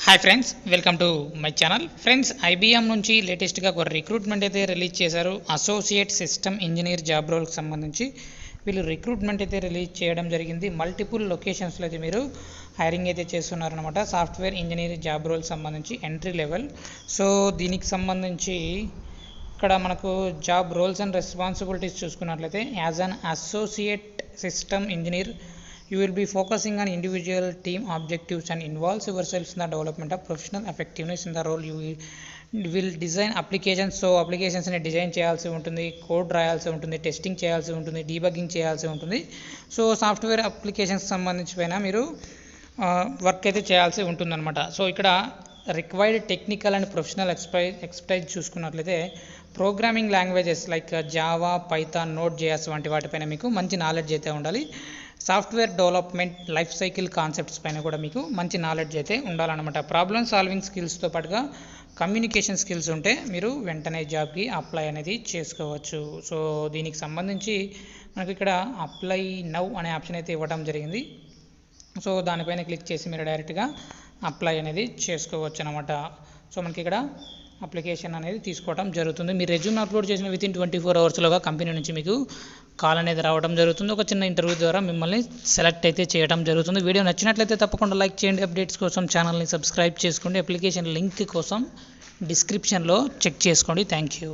Hi friends, welcome to my channel. Friends, IBM నుంచి లేటెస్ట్గా ఒక రిక్రూట్మెంట్ అయితే రిలీజ్ చేశారు. అసోసియేట్ సిస్టమ్ ఇంజనీర్ జాబ్ రోల్కి సంబంధించి వీళ్ళు రిక్రూట్మెంట్ అయితే రిలీజ్ చేయడం జరిగింది. మల్టిపుల్ లొకేషన్స్లో అయితే మీరు హైరింగ్ అయితే చేస్తున్నారనమాట. సాఫ్ట్వేర్ ఇంజనీర్ జాబ్ రోల్ సంబంధించి ఎంట్రీ లెవెల్. సో దీనికి సంబంధించి ఇక్కడ మనకు జాబ్ రోల్స్ అండ్ రెస్పాన్సిబిలిటీస్ చూసుకున్నట్లయితే as an associate system engineer you will be focusing on individual team objectives and involves yourself in the development of professional effectiveness in the role. You will design applications. So అప్లికేషన్స్ని design చేయాల్సి ఉంటుంది, code రాయాల్సి ఉంటుంది, testing చేయాల్సి ఉంటుంది, debugging చేయాల్సి ఉంటుంది. So software applications సంబంధించి పైన మీరు వర్క్ అయితే చేయాల్సి ఉంటుందన్నమాట. సో ఇక్కడ required technical and professional expertise చూసుకున్నట్లయితే programming languages like Java, Python, Node JS వంటి వాటిపైన మీకు మంచి నాలెడ్జ్ అయితే ఉండాలి. Software development life cycle concepts పైన కూడా మీకు మంచి నాలెడ్జ్ అయితే ఉండాలన్నమాట. ప్రాబ్లమ్ సాల్వింగ్ స్కిల్స్తో పాటుగా కమ్యూనికేషన్ స్కిల్స్ ఉంటే మీరు వెంటనే జాబ్కి అప్లై అనేది చేసుకోవచ్చు. సో దీనికి సంబంధించి మనకి ఇక్కడ అప్లై నౌ అనే ఆప్షన్ అయితే ఇవ్వడం జరిగింది. సో దానిపైన క్లిక్ చేసి మీరు డైరెక్ట్గా అప్లై అనేది చేసుకోవచ్చు అనమాట. సో మనకి ఇక్కడ అప్లికేషన్ అనేది తీసుకోవడం జరుగుతుంది. మీరు రెజ్యూమ్ అప్లోడ్ చేసిన వితిన్ 24 అవర్స్లోగా కంపెనీ నుంచి మీకు కాల్ అనేది రావడం జరుగుతుంది. ఒక చిన్న ఇంటర్వ్యూ ద్వారా మిమ్మల్ని సెలెక్ట్ అయితే చేయడం జరుగుతుంది. వీడియో నచ్చినట్లయితే తప్పకుండా లైక్ చేయండి. అప్డేట్స్ కోసం ఛానల్ని సబ్స్క్రైబ్ చేసుకోండి. అప్లికేషన్ లింక్ కోసం డిస్క్రిప్షన్లో చెక్ చేసుకోండి. Thank you.